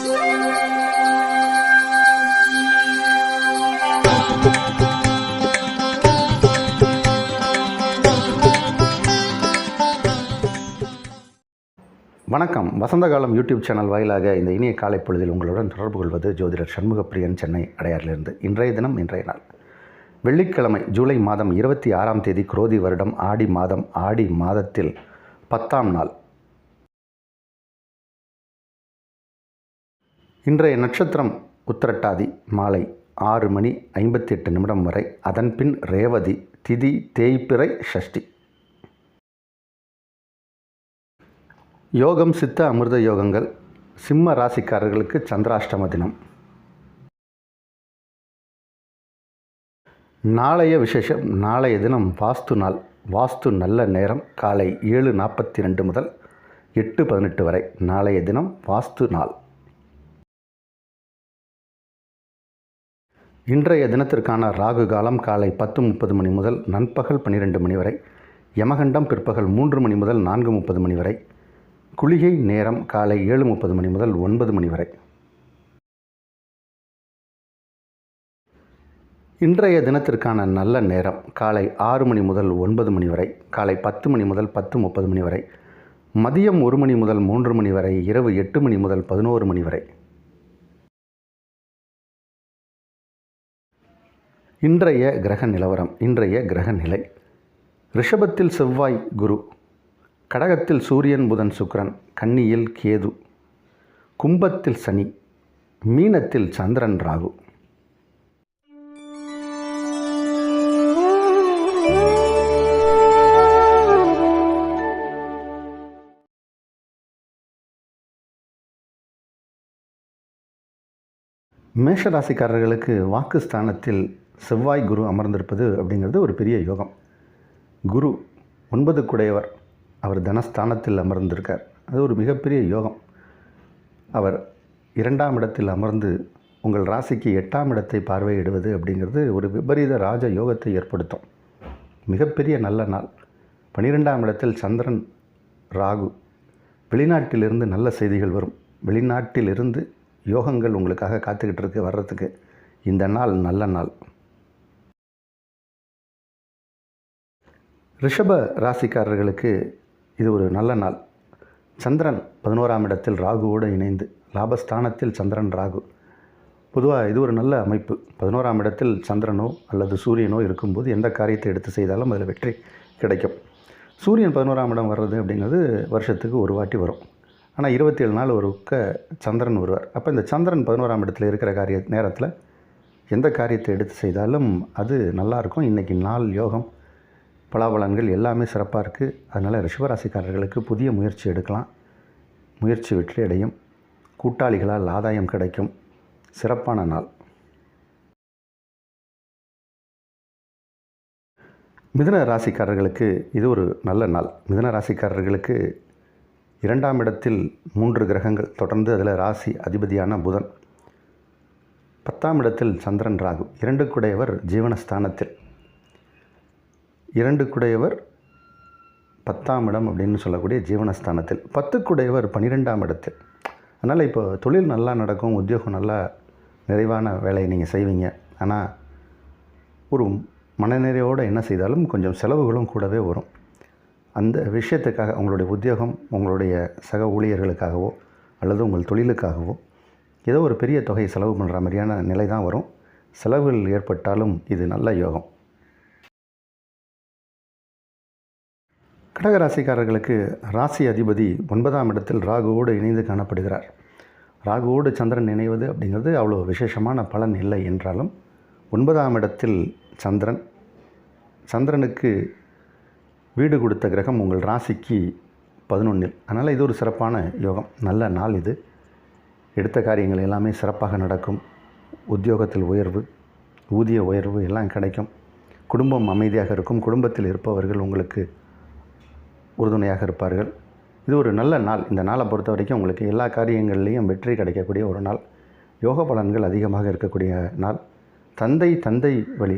வணக்கம். வசந்த காலம் YouTube channel வாயிலாக இந்த இனிய காலை பொழுதில் உங்களுடன் தொடர்பு கொள்வது ஜோதிடர் சண்முகப்பிரியன், சென்னை அடையாறிலிருந்து. இன்றைய தினம், இன்றைய நாள் வெள்ளிக்கிழமை, ஜூலை மாதம் 26ஆம் தேதி, குரோதி வருடம் ஆடி மாதம். ஆடி மாதத்தில் 10ஆம் நாள். இன்றைய நட்சத்திரம் உத்திரட்டாதி, மாலை 6:58 வரை. அதன்பின் ரேவதி, திதி தேய்பிறை, ஷஷ்டி. யோகம் சித்த அமிர்த யோகங்கள். சிம்ம ராசிக்காரர்களுக்கு சந்திராஷ்டம தினம். நாளைய விசேஷம். நாளைய தினம் வாஸ்து நாள். வாஸ்து நல்ல நேரம் காலை 7:42 முதல் 8:18 வரை. நாளைய தினம் வாஸ்து நாள். இன்றைய தினத்திற்கான ராகு காலம் காலை 10:30 முதல் நண்பகல் 12 வரை. யமகண்டம் பிற்பகல் 3 முதல் 4:30 வரை. குளிகை நேரம் காலை 7:30 முதல் 9 வரை. இன்றைய தினத்திற்கான நல்ல நேரம் காலை 6 முதல் 9 வரை. காலை 10 முதல் 10:30 வரை. மதியம் 1 முதல் 3 வரை. இரவு 8 முதல் 11 வரை. இன்றைய கிரக நிலவரம். இன்றைய கிரக நிலை: ரிஷபத்தில் செவ்வாய் குரு, கடகத்தில் சூரியன் புதன் சுக்கிரன், கன்னியில் கேது, கும்பத்தில் சனி, மீனத்தில் சந்திரன் ராகு. மேஷராசிக்காரர்களுக்கு வாக்குஸ்தானத்தில் செவ்வாய் குரு அமர்ந்திருப்பது அப்படிங்கிறது ஒரு பெரிய யோகம். குரு 9 குடையவர், அவர் தனஸ்தானத்தில் அமர்ந்திருக்கார். அது ஒரு மிகப்பெரிய யோகம். அவர் 2ஆம் இடத்தில் அமர்ந்து உங்கள் ராசிக்கு 8ஆம் இடத்தை பார்வையிடுவது அப்படிங்கிறது ஒரு விபரீத ராஜ யோகத்தை ஏற்படுத்தும். மிகப்பெரிய நல்ல நாள். 12ஆம் இடத்தில் சந்திரன் ராகு. வெளிநாட்டிலிருந்து நல்ல செய்திகள் வரும். வெளிநாட்டிலிருந்து யோகங்கள் உங்களுக்காக காத்துக்கிட்டு இருக்கு வர்றதுக்கு. இந்த நாள் நல்ல நாள். ரிஷப ராசிக்காரர்களுக்கு இது ஒரு நல்ல நாள். சந்திரன் 11ஆம் இடத்தில் ராகுவோடு இணைந்து, லாபஸ்தானத்தில் சந்திரன் ராகு. பொதுவாக இது ஒரு நல்ல அமைப்பு. 11ஆம் இடத்தில் சந்திரனோ அல்லது சூரியனோ இருக்கும்போது எந்த காரியத்தை எடுத்து செய்தாலும் அதில் வெற்றி கிடைக்கும். சூரியன் 11ஆம் இடம் வர்றது அப்படிங்கிறது வருஷத்துக்கு ஒரு வாட்டி வரும். ஆனால் 27 நாள் ஒருக்க சந்திரன் வருவார். அப்போ இந்த சந்திரன் 11ஆம் இடத்தில் இருக்கிற நேரத்தில் எந்த காரியத்தை எடுத்து செய்தாலும் அது நல்லாயிருக்கும். இன்றைக்கி நாள் யோகம், பலாபலன்கள் எல்லாமே சிறப்பாக இருக்குது. அதனால் ரிஷபராசிக்காரர்களுக்கு புதிய முயற்சி எடுக்கலாம். முயற்சி வெற்றி அடையும். கூட்டாளிகளால் ஆதாயம் கிடைக்கும். சிறப்பான நாள். மிதுன ராசிக்காரர்களுக்கு இது ஒரு நல்ல நாள். மிதுன ராசிக்காரர்களுக்கு 2ஆம் இடத்தில் 3 கிரகங்கள் தொடர்ந்து, அதில் ராசி அதிபதியான புதன். 10ஆம் இடத்தில் சந்திரன் ராகு. 2 குடையவர் ஜீவனஸ்தானத்தில். 2 குடையவர் 10ஆம் இடம் அப்படின்னு சொல்லக்கூடிய ஜீவனஸ்தானத்தில். 10 குடையவர் 12ஆம் இடத்தில். அதனால் இப்போ தொழில் நல்லா நடக்கும், உத்தியோகம் நல்லா நிறைவான வேலையை நீங்கள் செய்வீங்க. ஆனால் ஒரு மனநிறைவோடு என்ன செய்தாலும் கொஞ்சம் செலவுகளும் கூடவே வரும். அந்த விஷயத்துக்காக உங்களுடைய உத்தியோகம், உங்களுடைய சக ஊழியர்களுக்காகவோ அல்லது உங்கள் தொழிலுக்காகவோ ஏதோ ஒரு பெரிய தொகை செலவு பண்ணுற மாதிரியான நிலை தான் வரும். செலவுகள் ஏற்பட்டாலும் இது நல்ல யோகம். கடகராசிக்காரர்களுக்கு ராசி அதிபதி 9ஆம் இடத்தில் ராகுவோடு இணைந்து காணப்படுகிறார். ராகுவோடு சந்திரன் இணைவது அப்படிங்கிறது அவ்வளோ விசேஷமான பலன் இல்லை என்றாலும் 9ஆம் இடத்தில் சந்திரனுக்கு வீடு கொடுத்த கிரகம் உங்கள் ராசிக்கு 11. அதனால் இது ஒரு சிறப்பான யோகம். நல்ல நாள் இது. எடுத்த காரியங்கள் எல்லாமே சிறப்பாக நடக்கும். உத்தியோகத்தில் உயர்வு, ஊதிய உயர்வு எல்லாம் கிடைக்கும். குடும்பம் அமைதியாக இருக்கும். குடும்பத்தில் இருப்பவர்கள் உங்களுக்கு உறுதுணையாக இருப்பார்கள். இது ஒரு நல்ல நாள். இந்த நாளை பொறுத்த வரைக்கும் உங்களுக்கு எல்லா காரியங்கள்லேயும் வெற்றி கிடைக்கக்கூடிய ஒரு நாள். யோக பலன்கள் அதிகமாக இருக்கக்கூடிய நாள். தந்தை வழி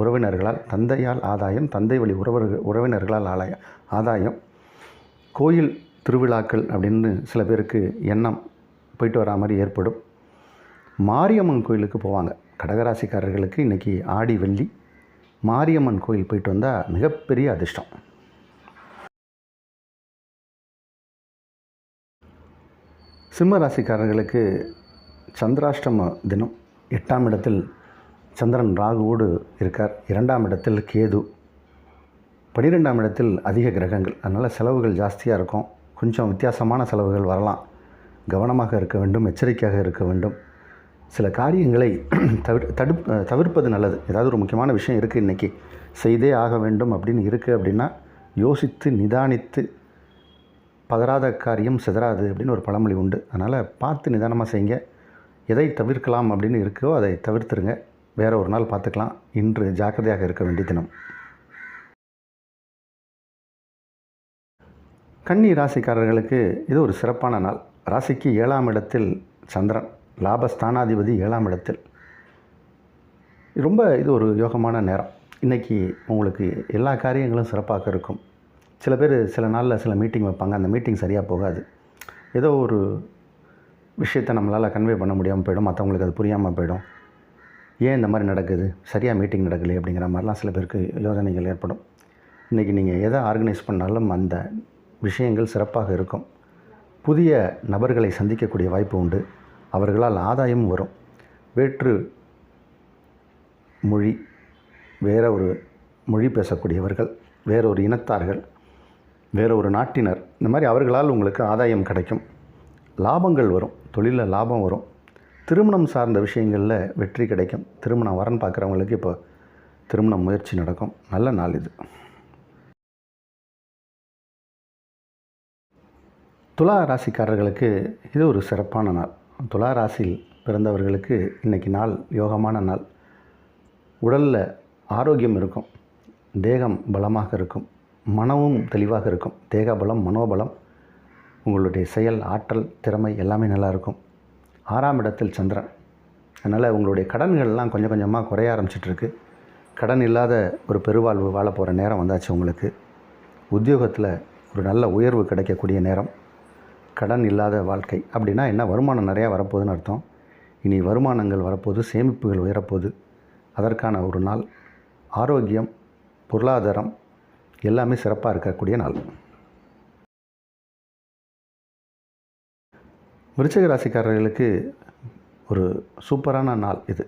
உறவினர்களால், தந்தையால் ஆதாயம், தந்தை வழி உறவினர்களால் ஆதாயம். கோயில் திருவிழாக்கள் அப்படின்னு சில பேருக்கு எண்ணம் போயிட்டு வரா மாதிரி ஏற்படும். மாரியம்மன் கோயிலுக்கு போவாங்க. கடகராசிக்காரர்களுக்கு இன்றைக்கி ஆடி வெள்ளி மாரியம்மன் கோயில் போயிட்டு வந்தால் மிகப்பெரிய அதிர்ஷ்டம். சிம்ம ராசிக்காரர்களுக்கு சந்திராஷ்டம தினம். 8ஆம் இடத்தில் சந்திரன் ராகுவோடு இருக்கார். 2ஆம் இடத்தில் கேது. 12ஆம் இடத்தில் அதிக கிரகங்கள். அதனால் செலவுகள் ஜாஸ்தியாக இருக்கும். கொஞ்சம் வித்தியாசமான செலவுகள் வரலாம். கவனமாக இருக்க வேண்டும், எச்சரிக்கையாக இருக்க வேண்டும். சில காரியங்களை தவிர்ப்பது நல்லது. ஏதாவது ஒரு முக்கியமான விஷயம் இருக்குது, இன்றைக்கி செய்தே ஆக வேண்டும் அப்படின்னு இருக்குது அப்படின்னா யோசித்து நிதானித்து, பதறாத காரியம் சிதறாது அப்படின்னு ஒரு பழமொழி உண்டு. அதனால் பார்த்து நிதானமாக செய்யுங்க. எதை தவிர்க்கலாம் அப்படின்னு இருக்கோ அதை தவிர்த்துருங்க. வேறு ஒரு நாள் பார்த்துக்கலாம். இன்று ஜாக்கிரதையாக இருக்க வேண்டிய தினம். கன்னி ராசிக்காரர்களுக்கு இது ஒரு சிறப்பான நாள். ராசிக்கு 7ஆம் இடத்தில் சந்திரன், லாபஸ்தானாதிபதி 7ஆம் இடத்தில். இது ஒரு யோகமான நேரம். இன்றைக்கி உங்களுக்கு எல்லா காரியங்களும் சிறப்பாக இருக்கும். சில பேர் சில நாளில் சில மீட்டிங் வைப்பாங்க. அந்த மீட்டிங் சரியாக போகாது. ஏதோ ஒரு விஷயத்தை நம்மளால் கன்வே பண்ண முடியாமல் போயிடும். மற்றவங்களுக்கு அது புரியாமல் போயிடும். ஏன் இந்த மாதிரி நடக்குது, சரியாக மீட்டிங் நடக்கலையே அப்படிங்கிற மாதிரிலாம் சில பேருக்கு யோசனைகள் ஏற்படும். இன்றைக்கி நீங்கள் எதை ஆர்கனைஸ் பண்ணாலும் அந்த விஷயங்கள் சிறப்பாக இருக்கும். புதிய நபர்களை சந்திக்கக்கூடிய வாய்ப்பு உண்டு. அவர்களால் ஆதாயமும் வரும். வேற்று மொழி, வேற ஒரு மொழி பேசக்கூடியவர்கள், வேறொரு இனத்தார்கள், வேற ஒரு நாட்டினர், இந்த மாதிரி அவர்களால் உங்களுக்கு ஆதாயம் கிடைக்கும். லாபங்கள் வரும். தொழிலில் லாபம் வரும். திருமணம் சார்ந்த விஷயங்களில் வெற்றி கிடைக்கும். திருமணம் வரன் பார்க்குறவங்களுக்கு இப்போ திருமண முயற்சி நடக்கும். நல்ல நாள் இது. துலா ராசிக்காரர்களுக்கு இது ஒரு சிறப்பான நாள். துலா ராசியில் பிறந்தவர்களுக்கு இன்றைக்கி நாள் யோகமான நாள். உடலில் ஆரோக்கியம் இருக்கும். தேகம் பலமாக இருக்கும். மனமும் தெளிவாக இருக்கும். தேக பலம், மனோபலம், உங்களுடைய செயல், ஆற்றல், திறமை எல்லாமே நல்லாயிருக்கும். 6ஆம் இடத்தில் சந்திரன். அதனால் உங்களுடைய கடன்கள்லாம் கொஞ்சம் கொஞ்சமாக குறைய ஆரம்பிச்சிட்ருக்கு. கடன் இல்லாத ஒரு பெருவாழ்வு வாழ போகிற நேரம் வந்தாச்சு உங்களுக்கு. உத்தியோகத்தில் ஒரு நல்ல உயர்வு கிடைக்கக்கூடிய நேரம். கடன் இல்லாத வாழ்க்கை அப்படின்னா என்ன? வருமானம் நிறையா வரப்போகுதுன்னு அர்த்தம். இனி வருமானங்கள் வரப்போகுது, சேமிப்புகள் உயரப்போகுது. அதற்கான ஒரு நாள். ஆரோக்கியம், பொருளாதாரம் எல்லாமே சிறப்பாக இருக்கக்கூடிய நாள். விருச்சிக ராசிக்காரர்களுக்கு ஒரு சூப்பரான நாள் இது.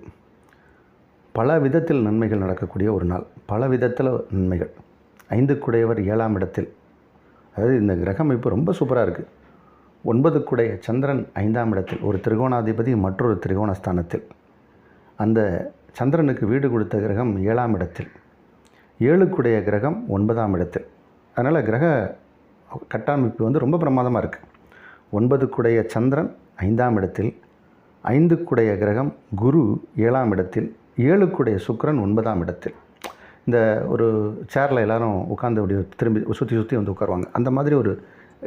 பல விதத்தில் நன்மைகள் நடக்கக்கூடிய ஒரு நாள். பல விதத்தில் நன்மைகள். 5க்குடையவர் 7ஆம் இடத்தில். அதாவது இந்த கிரக அமைப்பு ரொம்ப சூப்பராக இருக்குது. 9க்குடைய சந்திரன் 5ஆம் இடத்தில். ஒரு திரிகோணாதிபதி மற்றொரு திரிகோணஸ்தானத்தில். அந்த சந்திரனுக்கு வீடு கொடுத்த கிரகம் 7ஆம் இடத்தில். 7க்குடைய கிரகம் 9ஆம் இடத்தில். அதனால் கிரக கட்டமைப்பு ரொம்ப பிரமாதமாக இருக்குது. 9க்குடைய சந்திரன் 5ஆம் இடத்தில். 5க்குடைய கிரகம் குரு 7ஆம் இடத்தில். 7க்குடைய சுக்கிரன் 9ஆம் இடத்தில். இந்த ஒரு சேரில் எல்லோரும் உட்காந்து அப்படி திரும்பி சுற்றி உட்காருவாங்க. அந்த மாதிரி ஒரு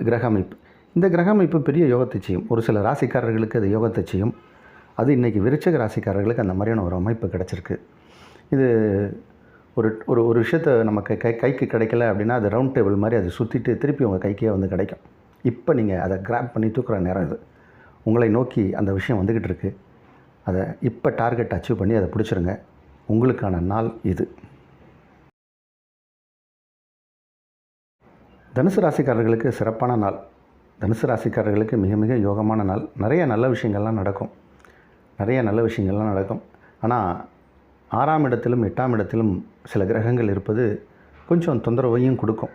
கிரக அமைப்பு. இந்த கிரக அமைப்பு பெரிய யோகத்தை செய்யும். ஒரு சில ராசிக்காரர்களுக்கு அது யோகத்தை செய்யும். அது இன்றைக்கி விருச்சிக ராசிக்காரர்களுக்கு அந்த மாதிரியான ஒரு அமைப்பு கிடச்சிருக்கு. இது ஒரு விஷயத்தை நம்ம கைக்கு கிடைக்கல அப்படின்னா அது ரவுண்ட் டேபிள் மாதிரி அது சுற்றிட்டு திருப்பி உங்கள் கைக்கே கிடைக்கும். இப்போ நீங்கள் அதை கிராப் பண்ணி தூக்குற நேரம் இது. உங்களை நோக்கி அந்த விஷயம் வந்துக்கிட்டு இருக்குது. அதை இப்போ டார்கெட் அச்சீவ் பண்ணி அதை பிடிச்சிருங்க. உங்களுக்கான நாள் இது. தனுசு ராசிக்காரர்களுக்கு சிறப்பான நாள். தனுசு ராசிக்காரர்களுக்கு மிக மிக யோகமான நாள். நிறைய நல்ல விஷயங்கள்லாம் நடக்கும். ஆனால் 6ஆம் இடத்திலும் 8ஆம் இடத்திலும் சில கிரகங்கள் இருப்பது கொஞ்சம் தொந்தரவையும் கொடுக்கும்.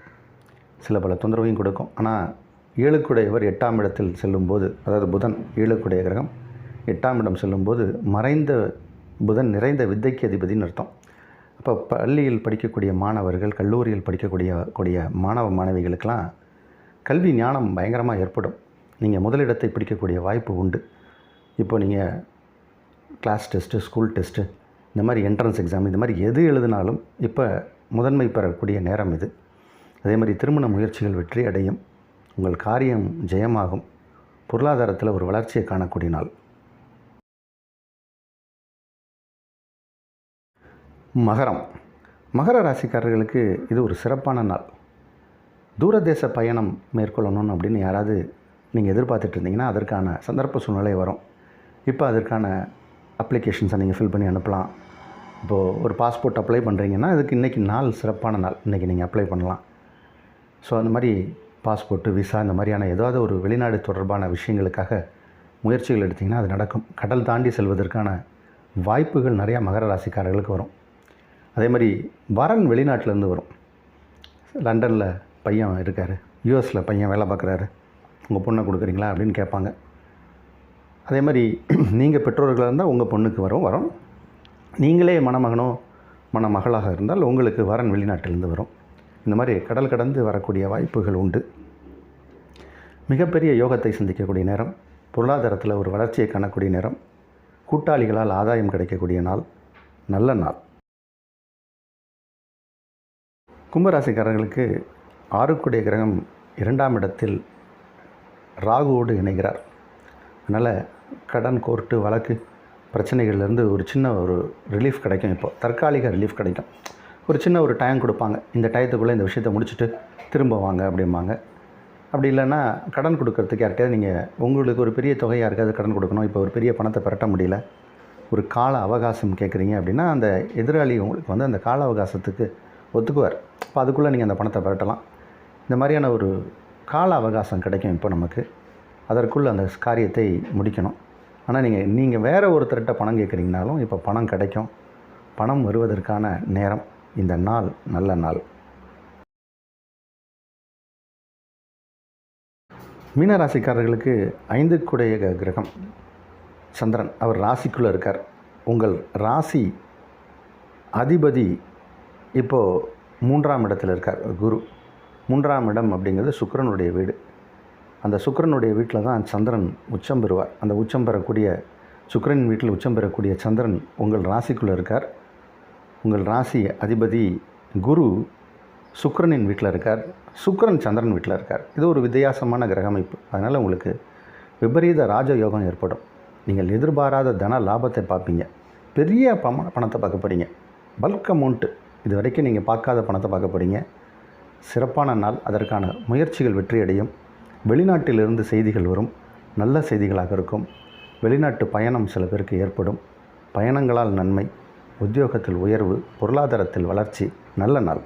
பல தொந்தரவையும் கொடுக்கும். ஆனால் 7க்குடையவர் 8ஆம் இடத்தில் செல்லும்போது, அதாவது புதன் 7க்குடைய கிரகம் 8ஆம் இடம் செல்லும்போது மறைந்த புதன் நிறைந்த வித்தைக்கு அதிபதினு அர்த்தம். அப்போ பள்ளியில் படிக்கக்கூடிய மாணவர்கள், கல்லூரியில் படிக்கக்கூடிய மாணவ மாணவிகளுக்கெல்லாம் கல்வி ஞானம் பயங்கரமாக ஏற்படும். நீங்கள் முதலிடத்தை பிடிக்கக்கூடிய வாய்ப்பு உண்டு. இப்போ நீங்கள் கிளாஸ் டெஸ்ட்டு, ஸ்கூல் டெஸ்ட்டு, இந்த மாதிரி என்ட்ரன்ஸ் எக்ஸாம், இந்த மாதிரி எது எழுதினாலும் இப்போ முதன்மை பெறக்கூடிய நேரம் இது. அதே மாதிரி திருமண முயற்சிகள் வெற்றி அடையும். உங்கள் காரியம் ஜெயமாகும். பொருளாதாரத்தில் ஒரு வளர்ச்சியை காணக்கூடிய நாள். மகர ராசிக்காரர்களுக்கு இது ஒரு சிறப்பான நாள். தூரதேச பயணம் மேற்கொள்ளணும் அப்படின்னு யாராவது நீங்கள் எதிர்பார்த்துட்டு இருந்தீங்கன்னா அதற்கான சந்தர்ப்ப சூழ்நிலை வரும். இப்போ அதற்கான அப்ளிகேஷன்ஸை நீங்கள் ஃபில் பண்ணி அனுப்பலாம். இப்போது ஒரு பாஸ்போர்ட் அப்ளை பண்ணுறீங்கன்னா அதுக்கு இன்றைக்கி நாள் சிறப்பான நாள், இன்றைக்கி நீங்கள் அப்ளை பண்ணலாம். ஸோ அந்த மாதிரி பாஸ்போர்ட்டு, விசா இந்த மாதிரியான ஏதாவது ஒரு வெளிநாடு தொடர்பான விஷயங்களுக்காக முயற்சிகள் எடுத்திங்கன்னா அது நடக்கும். கடல் தாண்டி செல்வதற்கான வாய்ப்புகள் நிறையா மகர ராசிக்காரர்களுக்கு வரும். அதே மாதிரி வரன் வெளிநாட்டிலேருந்து வரும். லண்டனில் பையன் இருக்கார், யூஎஸில் பையன் வேலை பார்க்குறாரு, உங்கள் பொண்ணை கொடுக்குறீங்களா அப்படின்னு கேட்பாங்க. அதே மாதிரி நீங்கள் பெற்றோர்களாக இருந்தால் உங்கள் பொண்ணுக்கு வரும். நீங்களே மணமகனோ மணமகளாக இருந்தால் உங்களுக்கு வரன் வெளிநாட்டிலேருந்து வரும். இந்த மாதிரி கடல் கடந்து வரக்கூடிய வாய்ப்புகள் உண்டு. மிகப்பெரிய யோகத்தை சந்திக்கக்கூடிய நேரம், பொருளாதாரத்தில் ஒரு வளர்ச்சியை காணக்கூடிய நேரம், கூட்டாளிகளால் ஆதாயம் கிடைக்கக்கூடிய நாள், நல்ல நாள். கும்பராசிக்காரர்களுக்கு 6க்குடைய கிரகம் 2ஆம் இடத்தில் ராகுவோடு இணைகிறார். அதனால் கடன், கோர்ட்டு, வழக்கு பிரச்சனைகள்லேருந்து ஒரு சின்ன ஒரு ரிலீஃப் கிடைக்கும். இப்போ தற்காலிக ரிலீஃப் கிடைக்கும். ஒரு சின்ன ஒரு டைம் கொடுப்பாங்க, இந்த டயத்துக்குள்ளே இந்த விஷயத்தை முடிச்சுட்டு திரும்ப வாங்க அப்படிம்பாங்க. அப்படி இல்லைன்னா கடன் கொடுக்கறதுக்கு யார்கிட்டயாவது நீங்கள் உங்களுக்கு ஒரு பெரிய தொகை யாருக்காவது கடன் கொடுக்கணும், இப்போ ஒரு பெரிய பணத்தை பெரட்ட முடியல, ஒரு கால அவகாசம் கேட்குறீங்க அப்படின்னா அந்த எதிராளி உங்களுக்கு அந்த கால அவகாசத்துக்கு ஒத்துக்குவார். இப்போ அதுக்குள்ளே நீங்கள் அந்த பணத்தை பெரட்டலாம். இந்த மாதிரியான ஒரு கால அவகாசம் கிடைக்கும் இப்போ நமக்கு. அதற்குள்ளே அந்த காரியத்தை முடிக்கணும். ஆனால் நீங்கள் வேறு ஒருத்தர்கிட்ட பணம் கேட்குறீங்கனாலும் இப்போ பணம் கிடைக்கும். பணம் வருவதற்கான நேரம், இந்த நாள் நல்ல நாள். மீனராசிக்காரர்களுக்கு 5க்குடைய கிரகம் சந்திரன், அவர் ராசிக்குள்ளே இருக்கார். உங்கள் ராசி அதிபதி இப்போது 3ஆம் இடத்தில் இருக்கார் குரு. 3ஆம் இடம் அப்படிங்கிறது சுக்கிரனுடைய வீடு. அந்த சுக்கிரனுடைய வீட்டில் தான் சந்திரன் உச்சம் பெறுவார். அந்த உச்சம் பெறக்கூடிய சுக்கிரன் வீட்டில் உச்சம் பெறக்கூடிய சந்திரன் உங்கள் ராசிக்குள்ளே இருக்கார். உங்கள் ராசி அதிபதி குரு சுக்கிரனின் வீட்டில் இருக்கார். சுக்கிரன் சந்திரன் வீட்டில் இருக்கார். இது ஒரு வித்தியாசமான கிரக அமைப்பு. அதனால் உங்களுக்கு விபரீத ராஜயோகம் ஏற்படும். நீங்கள் எதிர்பாராத தன லாபத்தை பார்ப்பீங்க. பெரிய பணத்தை பார்க்க போகிறீங்க. பல்க் அமௌண்ட்டு, இது வரைக்கும் நீங்கள் பார்க்காத பணத்தை பார்க்க போகிறீங்க. சிறப்பான நாள். அதற்கான முயற்சிகள் வெற்றியடையும். வெளிநாட்டிலிருந்து செய்திகள் வரும், நல்ல செய்திகளாக இருக்கும். வெளிநாட்டு பயணம் சில பேருக்கு ஏற்படும். பயணங்களால் நன்மை, உத்தியோகத்தில் உயர்வு, பொருளாதாரத்தில் வளர்ச்சி, நல்ல நாள்.